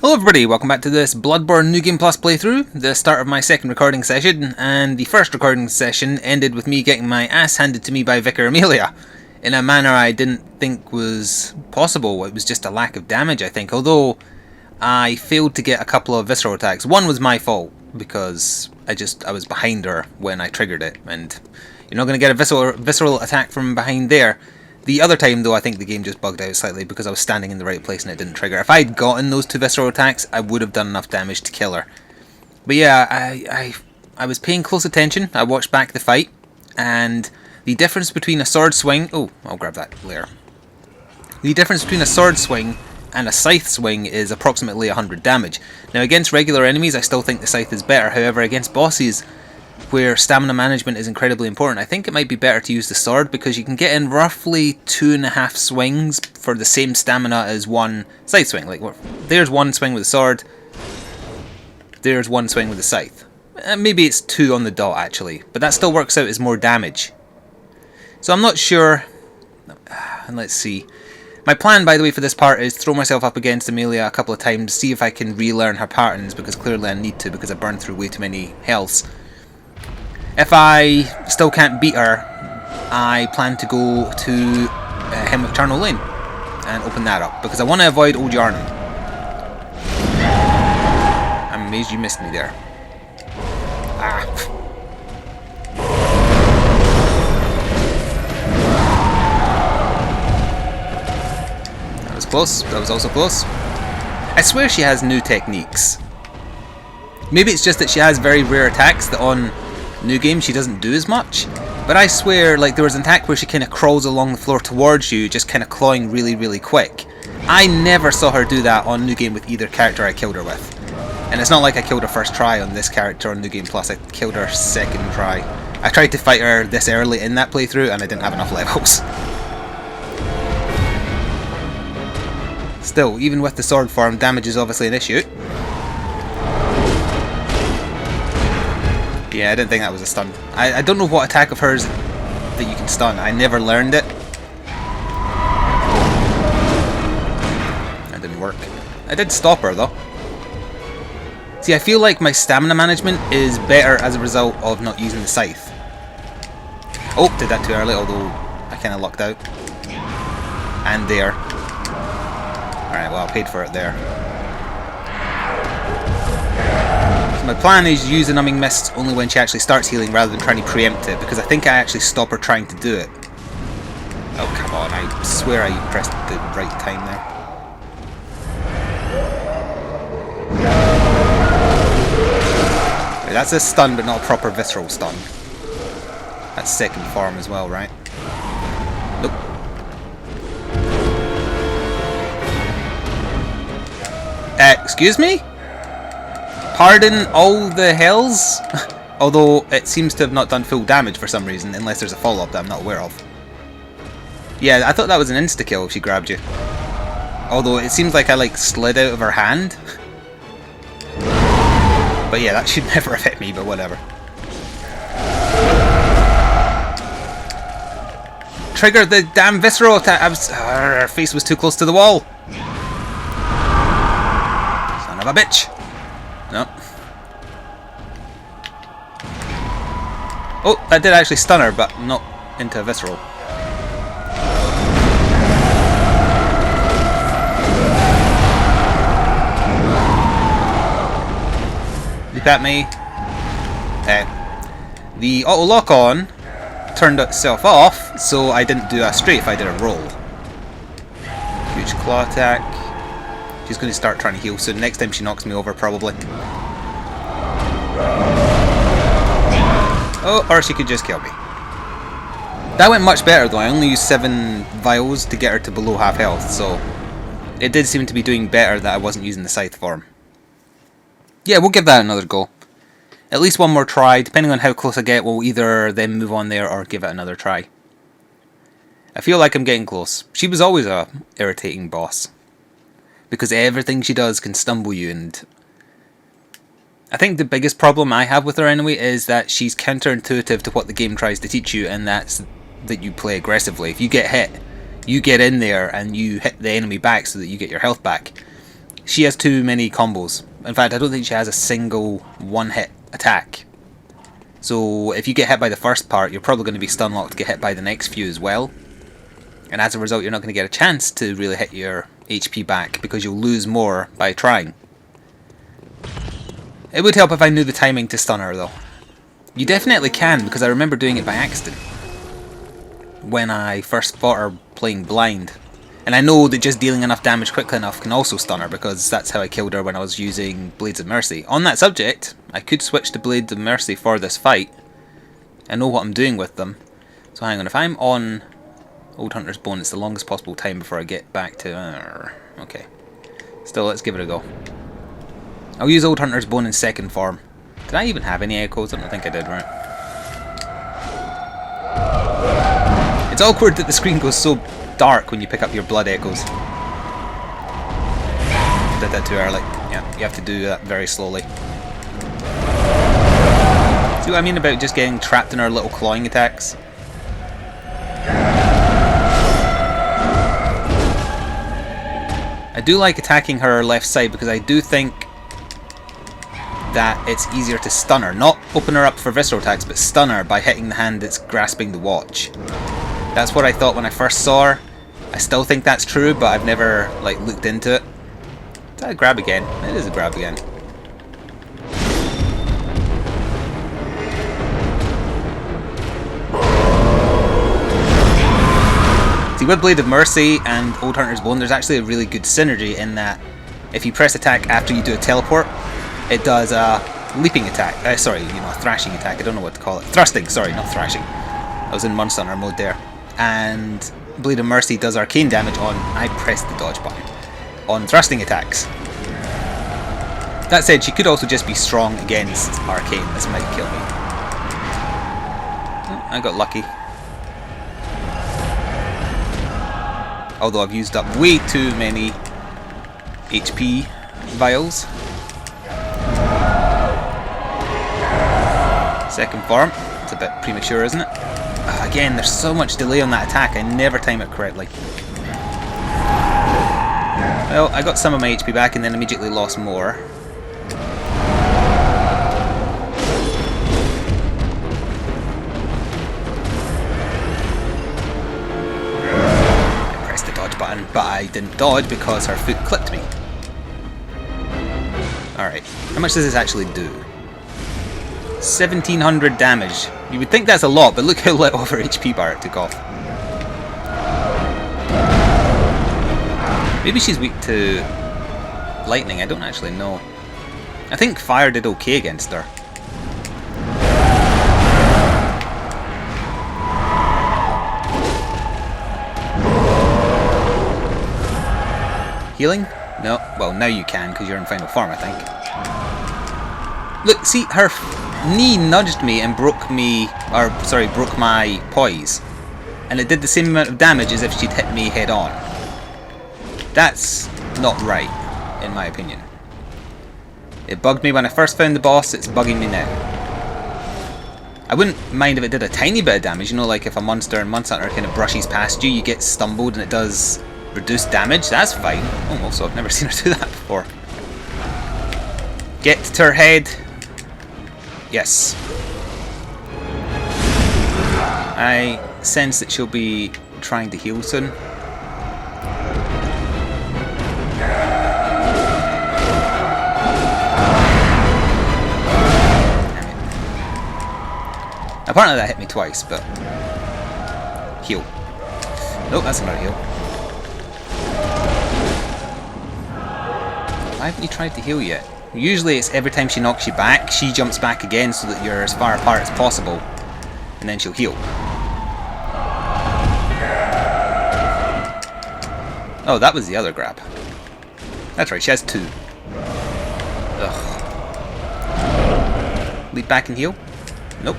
Hello everybody, welcome back to this Bloodborne New Game Plus playthrough, the start of my second recording session, and the first recording session ended with me getting my ass handed to me by Vicar Amelia, in a manner I didn't think was possible. It was just a lack of damage, I think, although I failed to get a couple of visceral attacks. One was my fault, because I was behind her when I triggered it, and you're not going to get a visceral attack from behind there. The other time, though, I think the game just bugged out slightly because I was standing in the right place and it didn't trigger. If I'd gotten those two visceral attacks, I would have done enough damage to kill her. But yeah, I was paying close attention. I watched back the fight, and the difference between a sword swing... Oh, I'll grab that later. The difference between a sword swing and a scythe swing is approximately 100 damage. Now, against regular enemies, I still think the scythe is better. However, against bosses, where stamina management is incredibly important, I think it might be better to use the sword because you can get in roughly 2.5 swings for the same stamina as one scythe swing. Like, there's one swing with the sword, there's one swing with the scythe. Maybe it's 2 on the dot actually, but that still works out as more damage. So I'm not sure. Let's see. My plan, by the way, for this part is throw myself up against Amelia a couple of times, see if I can relearn her patterns, because clearly I need to, because I burned through way too many healths. If I still can't beat her, I plan to go to Hem of Charnel Lane and open that up, because I want to avoid Old Yarnum. I'm amazed you missed me there. Ah. That was close. That was also close. I swear she has new techniques. Maybe it's just that she has very rare attacks that on New Game she doesn't do as much, but I swear, like, there was an attack where she kind of crawls along the floor towards you, just kind of clawing really quick. I never saw her do that on New Game with either character I killed her with, and it's not like I killed her first try on this character on New Game Plus. I killed her second try. I tried to fight her this early in that playthrough and I didn't have enough levels. Still, even with the sword form, damage is obviously an issue. Yeah, I didn't think that was a stun. I don't know what attack of hers that you can stun. I never learned it. That didn't work. I did stop her though. See, I feel like my stamina management is better as a result of not using the scythe. Oh, did that too early, although I kind of lucked out. And there. Alright, well, I paid for it there. My plan is use the numbing mist only when she actually starts healing rather than trying to preempt it, because I think I actually stop her trying to do it. Oh, come on, I swear I pressed the right time there. Wait, that's a stun but not a proper visceral stun. That's second form as well, right? Nope. Excuse me? Pardon all the hells? Although it seems to have not done full damage for some reason, unless there's a follow-up that I'm not aware of. Yeah, I thought that was an insta-kill if she grabbed you. Although it seems like I slid out of her hand. But yeah, that should never have hit me, but whatever. Trigger the damn visceral attack! Her face was too close to the wall! Son of a bitch! Nope. Oh, that did actually stun her, but not into a visceral. Leap at me. The auto lock on turned itself off, so I didn't do a strafe, I did a roll. Huge claw attack. She's going to start trying to heal soon. Next time she knocks me over, probably. Oh, or she could just kill me. That went much better though. I only used 7 vials to get her to below half health, so it did seem to be doing better that I wasn't using the scythe form. Yeah, we'll give that another go. At least one more try. Depending on how close I get, we'll either then move on there or give it another try. I feel like I'm getting close. She was always a irritating boss, because everything she does can stumble you, and I think the biggest problem I have with her anyway is that she's counterintuitive to what the game tries to teach you, and that's that you play aggressively. If you get hit, you get in there and you hit the enemy back so that you get your health back. she has too many combos. In fact, I don't think she has a single one-hit attack. So if you get hit by the first part, you're probably going to be stun locked to get hit by the next few as well. And as a result, you're not going to get a chance to really hit your HP back because you'll lose more by trying. It would help if I knew the timing to stun her though. You definitely can, because I remember doing it by accident when I first fought her playing blind. And I know that just dealing enough damage quickly enough can also stun her, because that's how I killed her when I was using Blades of Mercy. On that subject, I could switch to Blades of Mercy for this fight. I know what I'm doing with them. So hang on, if I'm on Old Hunter's Bone, it's the longest possible time before I get back to... okay. Still, let's give it a go. I'll use Old Hunter's Bone in second form. Did I even have any echoes? I don't think I did, right? It's awkward that the screen goes so dark when you pick up your blood echoes. I did that too early. Yeah, you have to do that very slowly. See what I mean about just getting trapped in our little clawing attacks? I do like attacking her left side because I do think that it's easier to stun her. Not open her up for visceral attacks, but stun her by hitting the hand that's grasping the watch. That's what I thought when I first saw her. I still think that's true, but I've never like looked into it. Is that a grab again? It is a grab again. See, with Blade of Mercy and Old Hunter's Bone, there's actually a really good synergy in that if you press attack after you do a teleport, it does a leaping attack. Sorry, you know, a thrashing attack. I don't know what to call it. Thrusting, sorry, not thrashing. I was in Monster Hunter mode there. And Blade of Mercy does arcane damage on... I pressed the dodge button. On thrusting attacks. That said, she could also just be strong against arcane. This might kill me. Oh, I got lucky. Although I've used up way too many HP vials. Second form. It's a bit premature, isn't it? Again, there's so much delay on that attack, I never time it correctly. Well, I got some of my HP back and then immediately lost more. I pressed the dodge button, but I didn't dodge because her foot clipped me. Alright, how much does this actually do? 1700 damage. You would think that's a lot, but look how little of her HP bar it took off. Maybe she's weak to lightning, I don't actually know. I think fire did okay against her. Healing? No. Well, now you can because you're in final form, I think. Look, see, her knee nudged me and broke me, or sorry, broke my poise. And it did the same amount of damage as if she'd hit me head on. That's not right, in my opinion. It bugged me when I first found the boss, it's bugging me now. I wouldn't mind if it did a tiny bit of damage, you know, like if a monster in Monster Hunter kind of brushes past you, you get stumbled and it does reduced damage, that's fine. Oh, also, I've never seen her do that before. Get to her head. Yes. I sense that she'll be trying to heal soon. Apparently that hit me twice, but... heal. Nope, that's not a heal. Why haven't you tried to heal yet? Usually it's every time she knocks you back, she jumps back again so that you're as far apart as possible. And then she'll heal. Oh, that was the other grab. That's right, she has two. Ugh. Leap back and heal? Nope.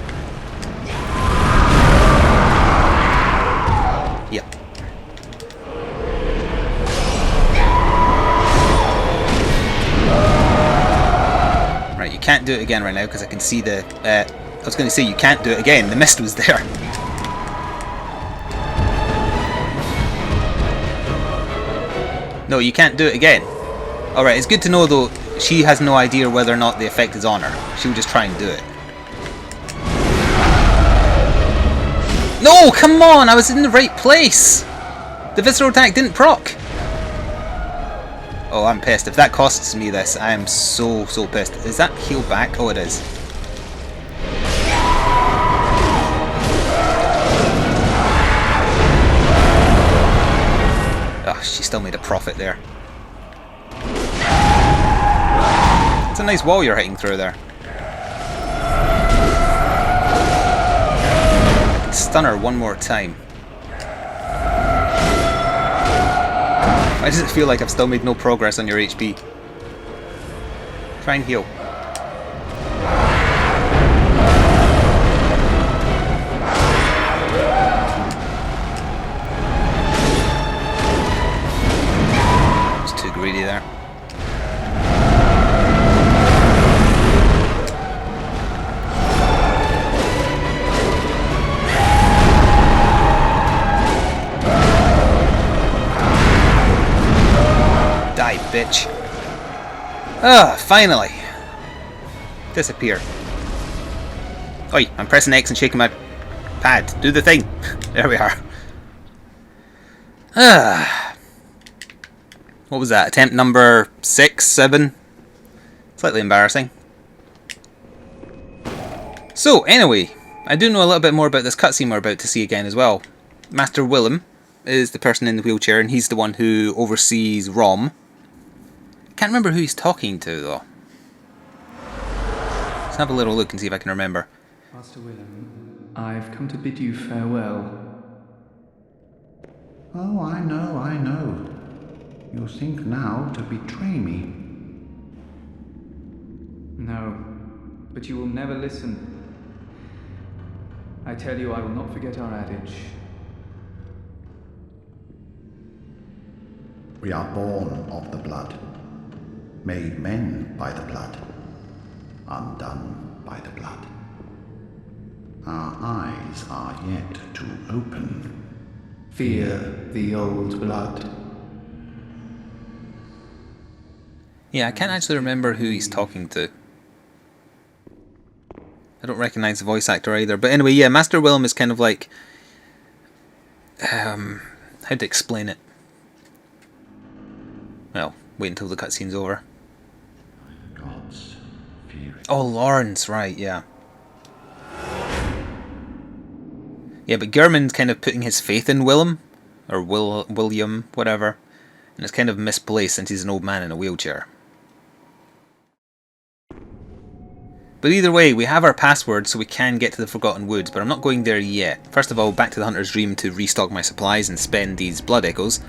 Yep. Right, you can't do it again right now because I can see the... I was going to say you can't do it again, the mist was there. No, you can't do it again. Alright, it's good to know though, she has no idea whether or not the effect is on her. She'll just try and do it. No, come on! I was in the right place! The visceral attack didn't proc! Oh, I'm pissed. If that costs me this, I am so pissed. Is that heal back? Oh, it is. Oh, she still made a profit there. It's a nice wall you're hitting through there. I can stun her one more time. Why does it feel like I've still made no progress on your HP? Try and heal. It's too greedy there. Die, bitch. Ah, finally. Disappear. Oi, I'm pressing X and shaking my pad. Do the thing. There we are. Ah. What was that? Attempt number 6, 7? Slightly embarrassing. So, anyway, I do know a little bit more about this cutscene we're about to see again as well. Master Willem is the person in the wheelchair, and he's the one who oversees Rom. Can't remember who he's talking to though. Let's have a little look and see if I can remember. Master Willem, I've come to bid you farewell. Oh, I know. You think now to betray me. No, but you will never listen. I tell you, I will not forget our adage. We are born of the blood, made men by the blood, undone by the blood. Our eyes are yet to open. Fear the old blood. Yeah, I can't actually remember who he's talking to. I don't recognise the voice actor either. But anyway, yeah, Master Willem is kind of like... how to explain it? Well, wait until the cutscene's over. Gods, fear it. Oh, Lawrence, right, yeah. Yeah, but Gehrman's kind of putting his faith in Willem, or William, whatever, and it's kind of misplaced since he's an old man in a wheelchair. But either way, we have our password so we can get to the Forgotten Woods, but I'm not going there yet. First of all, back to the Hunter's Dream to restock my supplies and spend these blood echoes.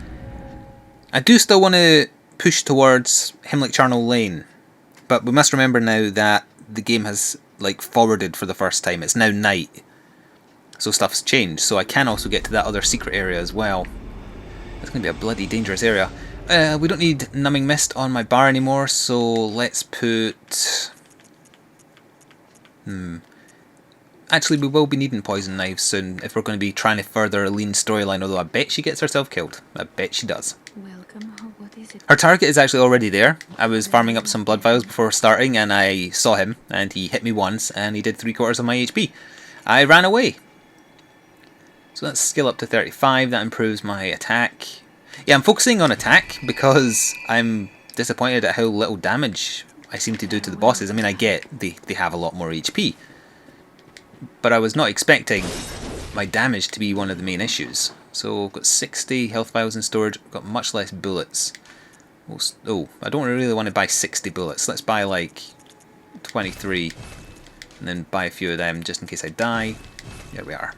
I do still want to push towards Hemlock Charnel Lane, but we must remember now that the game has like forwarded for the first time. It's now night, so stuff's changed, so I can also get to that other secret area as well. It's going to be a bloody dangerous area. We don't need Numbing Mist on my bar anymore, so let's put... Actually, we will be needing poison knives soon if we're going to be trying to further Aline's storyline, although I bet she gets herself killed. I bet she does. Welcome. What is it? Her target is actually already there. I was farming up some blood vials before starting and I saw him and he hit me once and he did 3/4 of my HP. I ran away. So let's skill up to 35, that improves my attack. Yeah, I'm focusing on attack because I'm disappointed at how little damage I seem to do to the bosses. I mean, I get they have a lot more HP, but I was not expecting my damage to be one of the main issues. So I've got 60 health vials in storage, I've got much less bullets. Oh, I don't really want to buy 60 bullets. Let's buy like 23 and then buy a few of them just in case I die. There we are.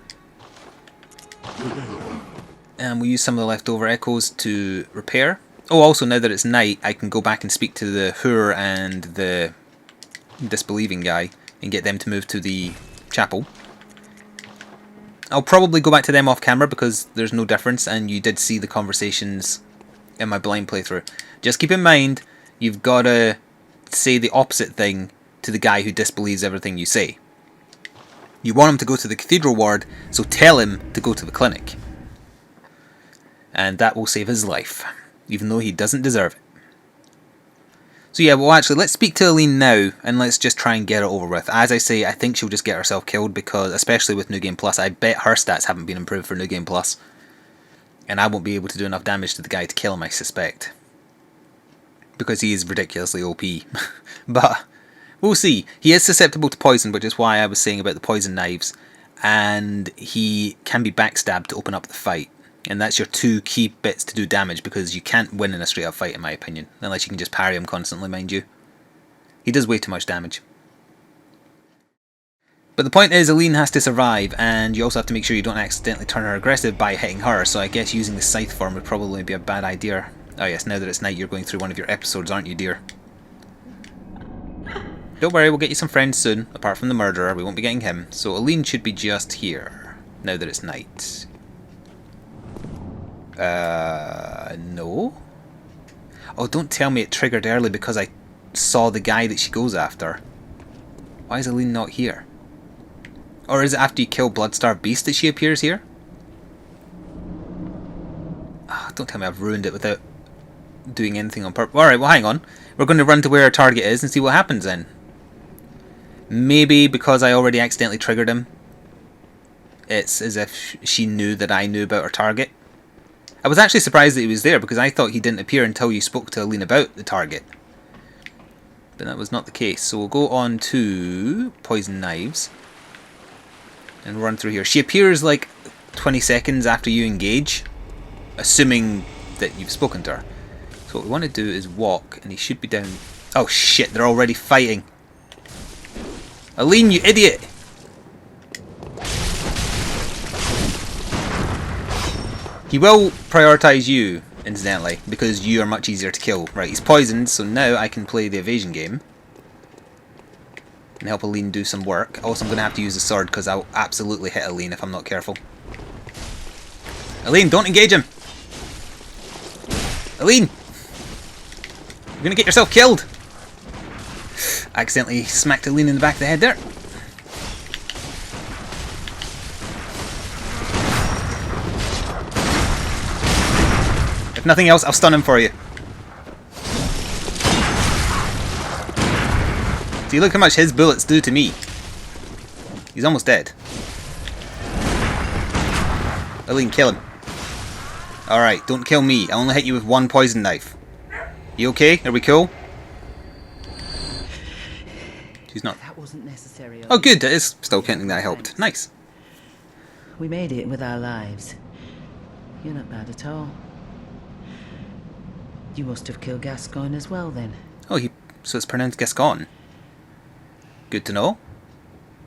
And we'll use some of the leftover echoes to repair. Oh, also now that it's night, I can go back and speak to the Hoor and the disbelieving guy and get them to move to the chapel. I'll probably go back to them off camera because there's no difference and you did see the conversations in my blind playthrough. Just keep in mind, you've got to say the opposite thing to the guy who disbelieves everything you say. You want him to go to the cathedral ward, so tell him to go to the clinic. And that will save his life, even though he doesn't deserve it. So yeah, well actually, let's speak to Aline now, and let's just try and get it over with. As I say, I think she'll just get herself killed, because, especially with New Game Plus, I bet her stats haven't been improved for New Game Plus. And I won't be able to do enough damage to the guy to kill him, I suspect. Because he is ridiculously OP. But, we'll see. He is susceptible to poison, which is why I was saying about the poison knives. And he can be backstabbed to open up the fight. And that's your two key bits to do damage, because you can't win in a straight up fight, in my opinion. Unless you can just parry him constantly, mind you. He does way too much damage. But the point is, Aline has to survive, and you also have to make sure you don't accidentally turn her aggressive by hitting her, so I guess using the scythe form would probably be a bad idea. Oh yes, now that it's night, you're going through one of your episodes, aren't you, dear? Don't worry, we'll get you some friends soon, apart from the murderer. We won't be getting him. So Aline should be just here, now that it's night. No? Oh, don't tell me it triggered early because I saw the guy that she goes after. Why is Aline not here? Or is it after you kill Bloodstarved Beast that she appears here? Oh, don't tell me I've ruined it without doing anything on purpose. Alright, well hang on. We're going to run to where our target is and see what happens then. Maybe because I already accidentally triggered him, it's as if she knew that I knew about her target. I was actually surprised that he was there, because I thought he didn't appear until you spoke to Aline about the target. But that was not the case. So we'll go on to Poison Knives and run through here. She appears like 20 seconds after you engage, assuming that you've spoken to her. So what we want to do is walk, and he should be down... Oh shit, they're already fighting. Aline, you idiot! He will prioritise you, incidentally, because you are much easier to kill. Right, he's poisoned, so now I can play the evasion game and help Aline do some work. Also, I'm going to have to use the sword, because I'll absolutely hit Aline if I'm not careful. Aline, don't engage him! Aline! You're going to get yourself killed! I accidentally smacked Aline in the back of the head there. If nothing else, I'll stun him for you. See, look how much his bullets do to me. He's almost dead. Aline, kill him. Alright, don't kill me. I only hit you with one poison knife. You okay? Are we cool? She's not. That wasn't necessary. Oh good, it is still counting that I helped. Nice. We made it with our lives. You're not bad at all. You must have killed Gascoigne as well, then. Oh, so it's pronounced Gascoigne. Good to know.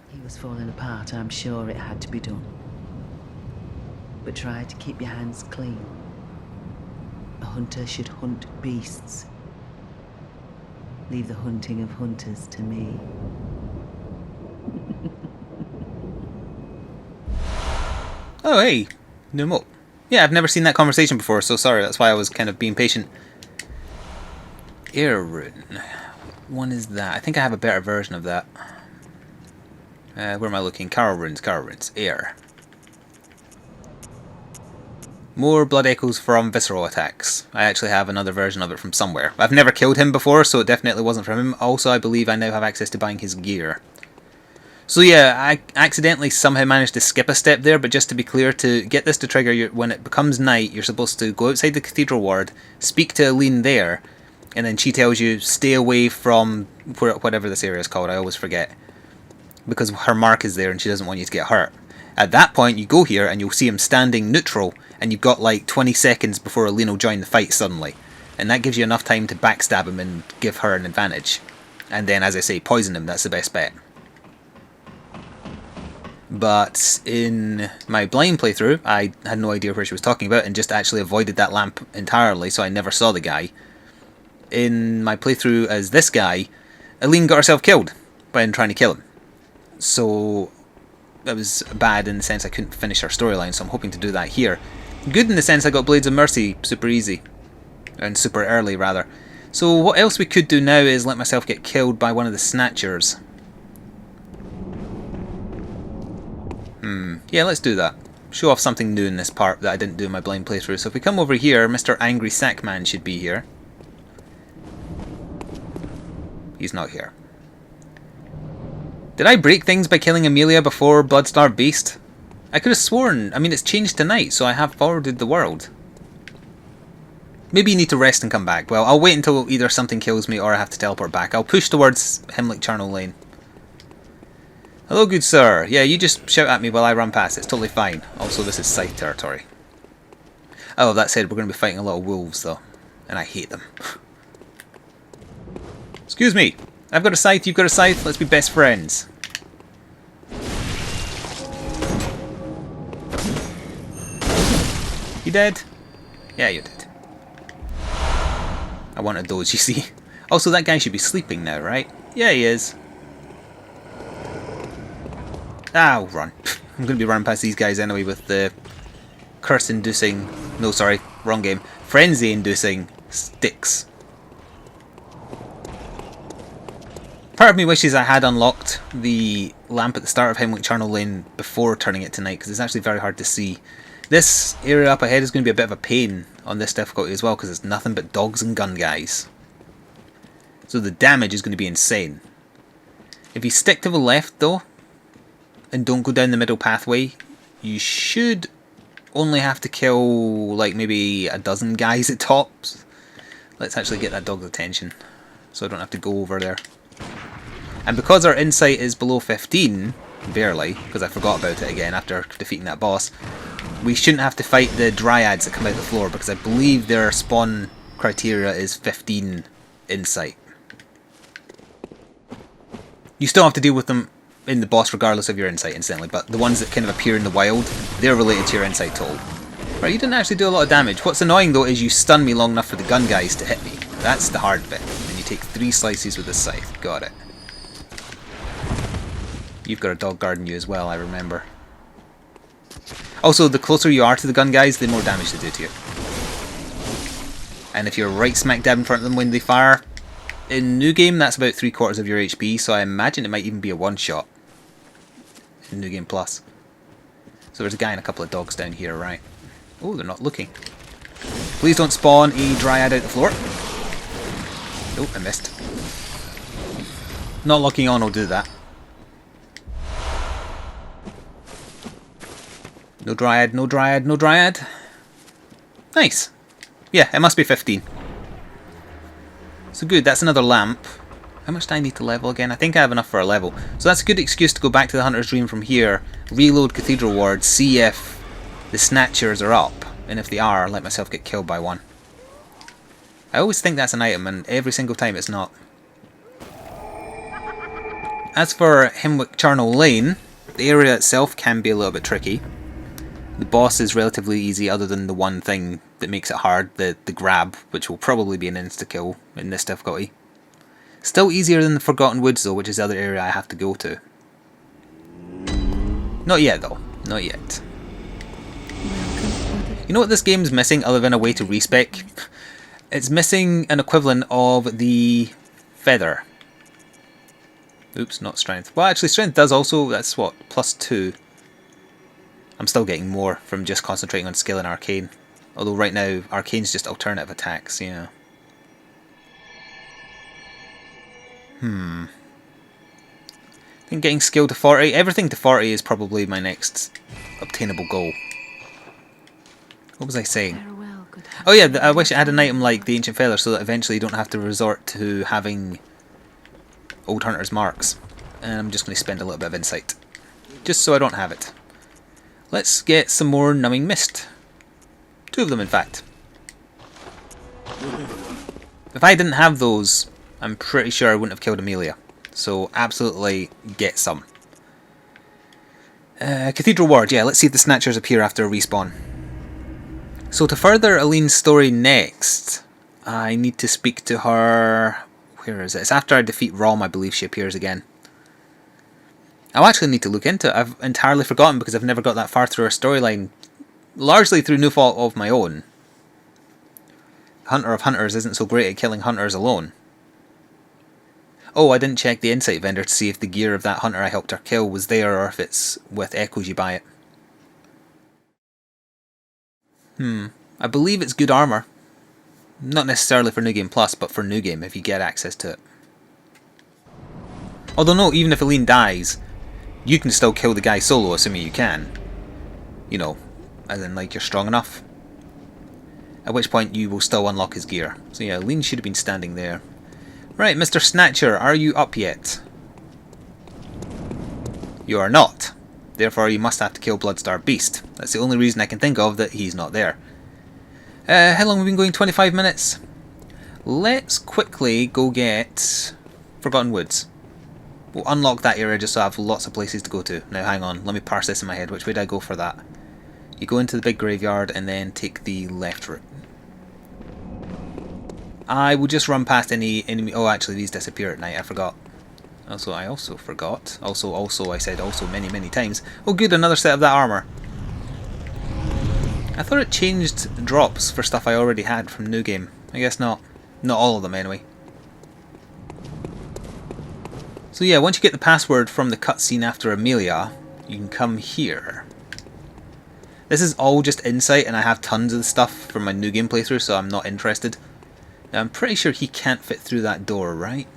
He was falling apart, I'm sure it had to be done. But try to keep your hands clean. A hunter should hunt beasts. Leave the hunting of hunters to me. Oh, hey. Numo. Yeah, I've never seen that conversation before, so sorry, that's why I was kind of being patient. Air rune. One is that. I think I have a better version of that. Where am I looking? Carol runes, air. More blood echoes from visceral attacks. I actually have another version of it from somewhere. I've never killed him before, so it definitely wasn't from him. Also, I believe I now have access to buying his gear. So yeah, I accidentally somehow managed to skip a step there, but just to be clear, to get this to trigger, when it becomes night, you're supposed to go outside the cathedral ward, speak to Aline there, and then she tells you, stay away from whatever this area is called, I always forget. Because her mark is there and she doesn't want you to get hurt. At that point, you go here and you'll see him standing neutral, and you've got like 20 seconds before Aline will join the fight suddenly. And that gives you enough time to backstab him and give her an advantage. And then, as I say, poison him, that's the best bet. But in my blind playthrough, I had no idea where she was talking about and just actually avoided that lamp entirely, so I never saw the guy. In my playthrough as this guy, Aline got herself killed by trying to kill him. So that was bad in the sense I couldn't finish her storyline, so I'm hoping to do that here. Good in the sense I got Blades of Mercy super easy. And super early, rather. So what else we could do now is let myself get killed by one of the Snatchers. Yeah, let's do that. Show off something new in this part that I didn't do in my blind playthrough. So if we come over here, Mr. Angry Sackman should be here. He's not here. Did I break things by killing Amelia before Bloodstarved Beast? I could have sworn. I mean, it's changed tonight, so I have forwarded the world. Maybe you need to rest and come back. Well, I'll wait until either something kills me or I have to teleport back. I'll push towards Hemlock Lane. Hello, good sir. Yeah, you just shout at me while I run past. It's totally fine. Also, this is Scythe territory. Oh, that said, we're going to be fighting a lot of wolves, though. And I hate them. Excuse me. I've got a scythe, you've got a scythe. Let's be best friends. You dead? Yeah, you're dead. I wanted those, you see. Also, that guy should be sleeping now, right? Yeah, he is. I'll run. I'm going to be running past these guys anyway with the curse-inducing... No, sorry, wrong game. Frenzy-inducing sticks. Part of me wishes I had unlocked the lamp at the start of Hemlock Lane before turning it to night, because it's actually very hard to see. This area up ahead is going to be a bit of a pain on this difficulty as well, because it's nothing but dogs and gun guys. So the damage is going to be insane. If you stick to the left though, and don't go down the middle pathway, you should only have to kill like maybe a dozen guys at tops. Let's actually get that dog's attention, so I don't have to go over there. And because our insight is below 15, barely, because I forgot about it again after defeating that boss, we shouldn't have to fight the dryads that come out the floor, because I believe their spawn criteria is 15 insight. You still have to deal with them in the boss regardless of your insight, incidentally, but the ones that kind of appear in the wild, they're related to your insight total. Right, you didn't actually do a lot of damage. What's annoying though is you stun me long enough for the gun guys to hit me. That's the hard bit. And you take 3 slices with the scythe. Got it. You've got a dog guarding you as well, I remember. Also, the closer you are to the gun guys, the more damage they do to you. And if you're right smack dab in front of them when they fire, in New Game that's about 3/4 of your HP, so I imagine it might even be a one-shot in New Game Plus. So there's a guy and a couple of dogs down here, right? Oh, they're not looking. Please don't spawn a dryad out the floor. Oh, I missed. Not locking on will do that. No dryad, no dryad, no dryad. Nice. Yeah, it must be 15. So good, that's another lamp. How much do I need to level again? I think I have enough for a level. So that's a good excuse to go back to the Hunter's Dream from here, reload Cathedral Ward, see if the Snatchers are up. And if they are, let myself get killed by one. I always think that's an item, and every single time it's not. As for Hemlock Lane, the area itself can be a little bit tricky. The boss is relatively easy other than the one thing that makes it hard, the grab, which will probably be an insta-kill in this difficulty. Still easier than the Forgotten Woods though, which is the other area I have to go to. Not yet though, not yet. You know what this game's missing other than a way to respec? It's missing an equivalent of the feather. Oops, not strength. Well actually strength does also, that's what, +2. I'm still getting more from just concentrating on skill and arcane. Although right now, arcane's just alternative attacks, yeah. I think getting skill to 40, everything to 40 is probably my next obtainable goal. What was I saying? Farewell, good Oh yeah, I wish I had an item like the Ancient Feather so that eventually you don't have to resort to having Old Hunter's Marks. And I'm just going to spend a little bit of insight. Just so I don't have it. Let's get some more Numbing Mist. 2 of them, in fact. If I didn't have those, I'm pretty sure I wouldn't have killed Amelia. So absolutely get some. Cathedral Ward, yeah, let's see if the Snatchers appear after a respawn. So to further Aline's story next, I need to speak to her... Where is it? It's after I defeat Rom, I believe she appears again. I'll actually need to look into it. I've entirely forgotten because I've never got that far through her storyline. Largely through no fault of my own. Hunter of Hunters isn't so great at killing hunters alone. Oh, I didn't check the insight vendor to see if the gear of that hunter I helped her kill was there or if it's with echoes you buy it. I believe it's good armour. Not necessarily for New Game Plus, but for New Game if you get access to it. Although no, even if Eileen dies, you can still kill the guy solo, assuming you can. You know, as in like you're strong enough. At which point you will still unlock his gear. So yeah, Eileen should have been standing there. Right, Mr. Snatcher, are you up yet? You are not. Therefore you must have to kill Bloodstar Beast. That's the only reason I can think of that he's not there. How long have we been going? 25 minutes? Let's quickly go get Forgotten Woods. We'll unlock that area just so I have lots of places to go to. Now hang on, let me parse this in my head. Which way do I go for that? You go into the big graveyard and then take the left route. I will just run past any enemy. Oh, actually these disappear at night, I forgot. I also forgot. I said also many times. Oh good, another set of that armour. I thought it changed drops for stuff I already had from New Game. I guess not. Not all of them anyway. So yeah, once you get the password from the cutscene after Amelia, you can come here. This is all just insight and I have tons of the stuff from my New Game playthrough, so I'm not interested. Now I'm pretty sure he can't fit through that door, right?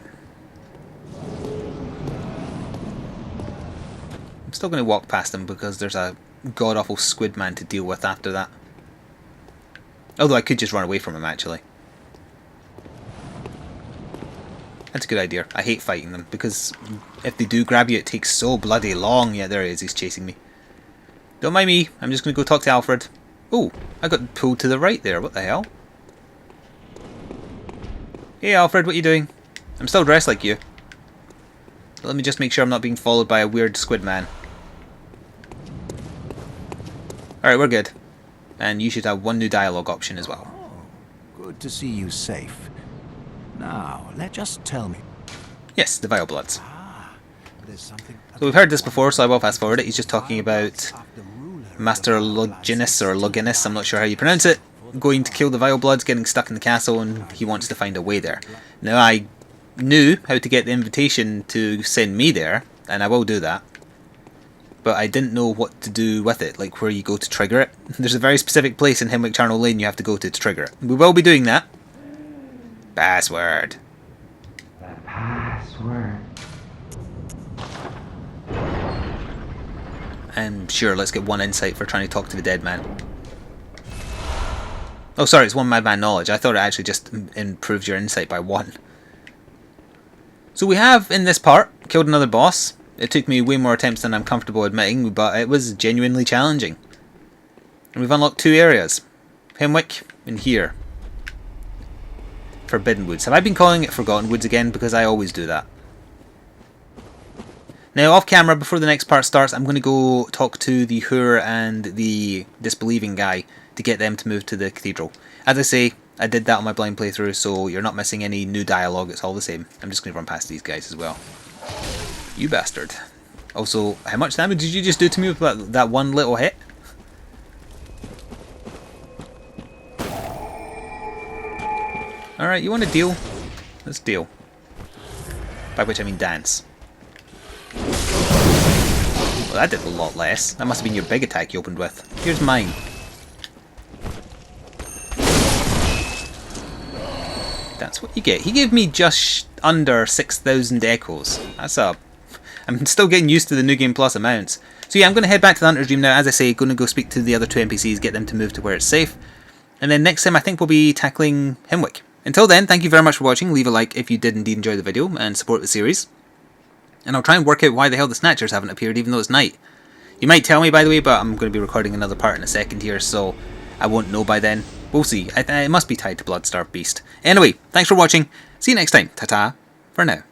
I'm still going to walk past him because there's a god-awful squid man to deal with after that. Although I could just run away from him, actually. That's a good idea. I hate fighting them, because if they do grab you, it takes so bloody long. Yeah, there he is. He's chasing me. Don't mind me. I'm just going to go talk to Alfred. Oh, I got pulled to the right there. What the hell? Hey, Alfred, what are you doing? I'm still dressed like you. But let me just make sure I'm not being followed by a weird squid man. Alright, we're good. And you should have one new dialogue option as well. Oh, good to see you safe. Now, just tell me. Yes, the Vile Bloods. There's something. So we've heard this before, so I will fast forward it. He's just talking about Master Longinus or Loginus, I'm not sure how you pronounce it, going to kill the Vile Bloods, getting stuck in the castle, and he wants to find a way there. Now I knew how to get the invitation to send me there, and I will do that. But I didn't know what to do with it, like where you go to trigger it. There's a very specific place in Hemwick Charnel Lane you have to go to trigger it. We will be doing that. Password. The password. And sure, let's get one insight for trying to talk to the dead man. Oh sorry, it's one madman knowledge. I thought it actually just improved your insight by 1. So we have, in this part, killed another boss. It took me way more attempts than I'm comfortable admitting, but it was genuinely challenging. And we've unlocked 2 areas. Hemwick and here. Forbidden Woods. Have I been calling it Forgotten Woods again? Because I always do that. Now off camera, before the next part starts, I'm going to go talk to the Hoor and the Disbelieving guy to get them to move to the cathedral. As I say, I did that on my blind playthrough, so you're not missing any new dialogue, it's all the same. I'm just going to run past these guys as well. You bastard. Also, how much damage did you just do to me with that one little hit? Alright, you want to deal? Let's deal. By which I mean dance. Well, that did a lot less. That must have been your big attack you opened with. Here's mine. That's what you get. He gave me just under 6,000 echoes. That's a... I'm still getting used to the New Game Plus amounts. So yeah, I'm going to head back to the Hunter's Dream now. As I say, going to go speak to the other 2 NPCs, get them to move to where it's safe. And then next time I think we'll be tackling Hemwick. Until then, thank you very much for watching. Leave a like if you did indeed enjoy the video and support the series. And I'll try and work out why the hell the Snatchers haven't appeared even though it's night. You might tell me by the way, but I'm going to be recording another part in a second here, so I won't know by then. We'll see. It must be tied to Bloodstar Beast. Anyway, thanks for watching. See you next time. Ta-ta for now.